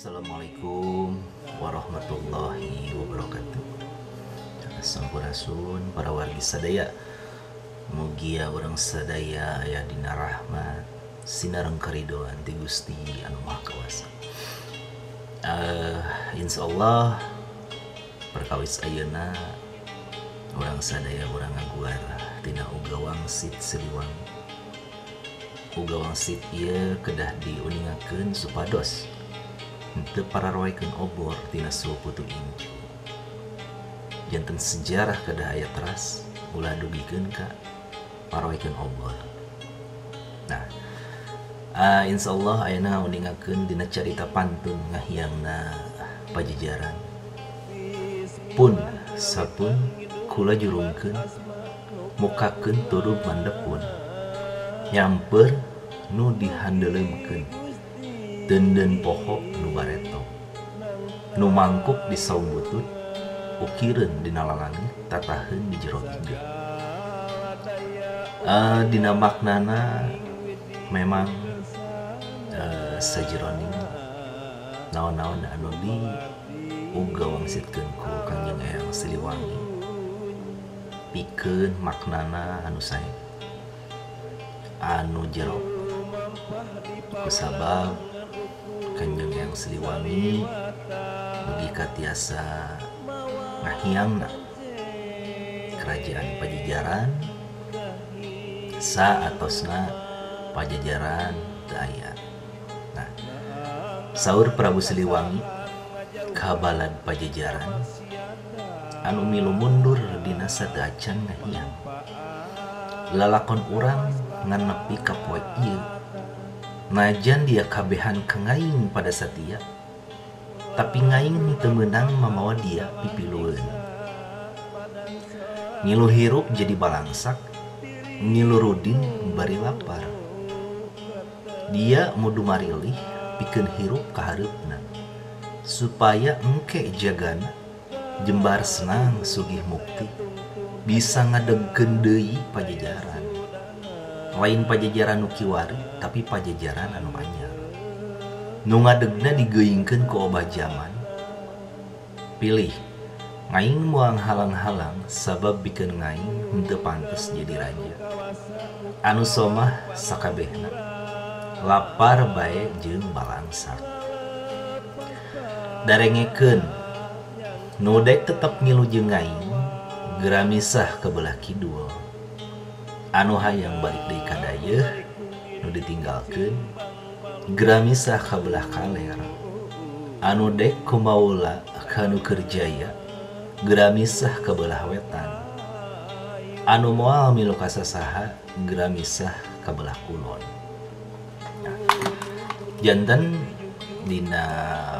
Assalamualaikum warahmatullahi wabarakatuh. Sampurasun para wargi sadaya. Mugia orang sadaya aya dina rahmat sinareng karidoan ti Gusti Anu Maha Kawasa. Insyaallah perkawis ayeuna orang sadaya urang ngaguar tina uga wangsit siliwang. Uga wangsit ieu kedah diuningakeun supados henteu pararoekeun obor tina suhu putu incu. Janten sejarah kedah aya teras ulah dugikeun ka pararoekeun obor. Nah, insyaallah ayeuna uningakeun dina carita pantun ngahiangna Pajajaran. Pun sapun kula jurungkeun mukakeun turub mandepun nyamper nu dihandeuleumkeun denden poho nu bareto nu mangkuk di saung butut ukireun dina langit tataheun di jero iga. Dina maknana memang sajeroning naon-naon anu di uga wangsitkeun ku Kangjeng Eyang Siliwangi pikeun maknana anu sae anu jero kusabab Kangjeng Eyang Siliwangi mugi katiasa ngahiangna kerajaan Pajajaran saatosna Pajajaran teu aya. Nah, saur Prabu Siliwangi ka balad Pajajaran anu milu mundur dina sateuacan ngahiang. Lalakon urang ngan nepi ka poe ieu najan dia kabehan kengaing pada satia, tapi ngaing teu meunang mamawa dia pipilueun. Ngilu hirup jadi balangsak, ngilu rudin bari lapar. Dia mudu marilih pikeun hirup ka hareupna, supaya engke jagana jembar senang sugih mukti bisa ngadegkeun deui Pajajaran. Lain Pajajaran nu kiwari, tapi Pajajaran anu anyar. Nu ngadegna digeuingkeun ku obah zaman. Pilih, ngaing moal halang-halang sabab bikeun ngaing henteu pantes jadi raja. Anu somah sakabehna, lapar bae jeung balangsak. Darengekeun, nu dek tetep ngilu jeung ngaing, geura misah ke belah kidul. Anu hayang balik deui ka dayeuh nu ditinggalkeun geura misah ka belah kaler. Anu dek kumaula ka nu keur jaya geura misah ka belah wetan. Anu moal milu ka sasaha geura misah ka belah kulon. Nah, janten dina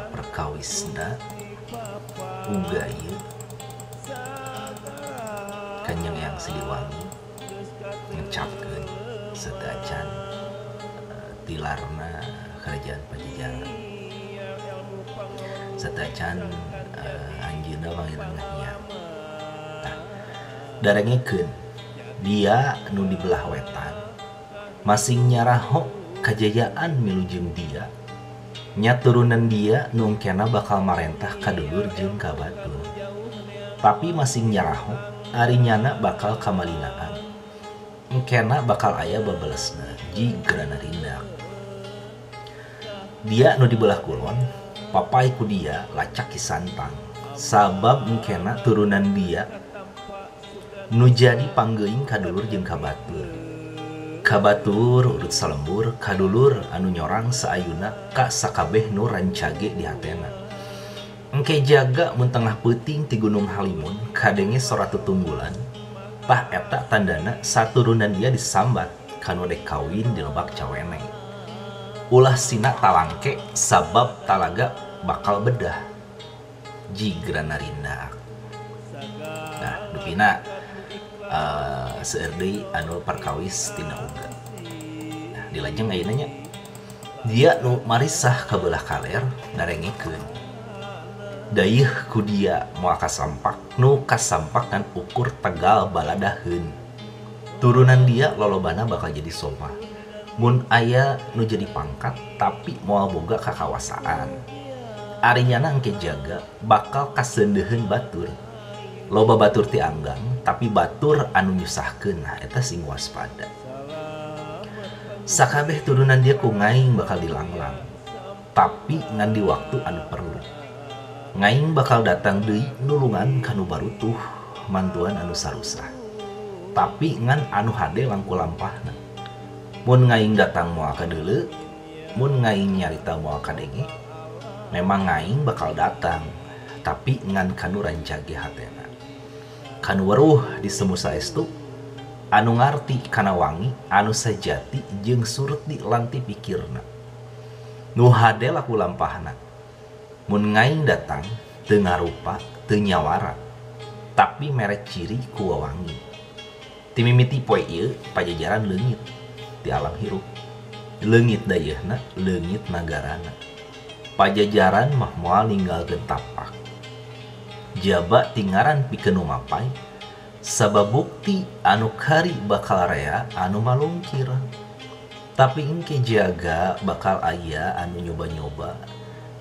perkawisna uga ieu Kangjeng Eyang Siliwangi ngecapkeun sateuacan tilarna kerajaan Pajajaran. Sateuacan anjeunna wangiran ngahiang. Nah, darengekeun dia nu di belah wetan masing nyaraho kajayaan milu jeung dia nya turunan dia nu engkena bakal marentah ka dulur jeung ka batur. Tapi masing nyaraho ari nyana bakal kamalinaan. Engkena bakal aya babelesna jigrana rindak. Dia nu di belah kulon papai ku dia lacak ki santang sabab engkena turunan dia nu jadi panggeuing ka dulur jeung ka batur. Ka batur urut salembur, ka dulur anu nyorang saayuna ka sakabeh nu rancage di hatena. Engke jaga mun tengah peuting ti Gunung Halimun kadenge sora tutunggulan. Tah eta tandana saturunan dia disambat kanu dek kawin di Lebak Cawene. Ulah sina talangke sabab talaga bakal bedah jigrana rindak. Nah, dupina seueur deui anu perkawis tina uga. Nah, dilajeng ayeuna nya dia nu marisah ka belah kaler darengekeun dayeuh ku dia moal kasampak nu kasampakan ukur tegal baladaheun. Turunan dia lolobana bakal jadi somah. Mun aya nu jadi pangkat tapi moal boga kakawasaan. Arinyana engke jaga bakal kasendeheun batur. Loba batur ti anggang, tapi batur anu nyusahkeun, nah eta sing waspada. Sakabeh turunan dia ku ngaing bakal dilanglang, tapi ngan di waktu anu perlu. Ngaing bakal datang deui nulungan kanu barutuh mantuan anu sarusah, tapi ngan anu hade langku lampahna. Mun ngaing datang moal kadeuleu, mun ngaing nyarita moal kadenge, memang ngaing bakal datang, tapi ngan kanu rancage hatena. Kanu weruh disemu saestu, anu ngarti kana wangi, anu sajati jeung surut di lanti pikirna. Nu hade laku lampahna. Mun ngaing datang, teu ngarupa, teu nyawara, tapi mere ciri ku wangi. Ti mimiti poe ieu pajajaran leungit di alam hirup. Leungit dayeuna, leungit nagarana. Pajajaran mah moal ninggalkeun tapak. Jaba tingaran pikeun mapai, sabab bukti anu kari bakal rea anu malungkir. Tapi engke jaga bakal aya anu nyoba-nyoba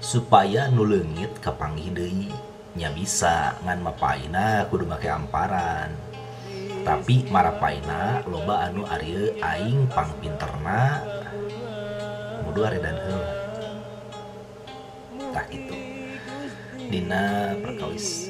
supaya nu leungit kapanggih deui. Nya bisa ngan mapaina kudu make amparan. Tapi marapaina loba anu arieu aing pangpinterna mudu aredan heula. Tah kitu dina perkawis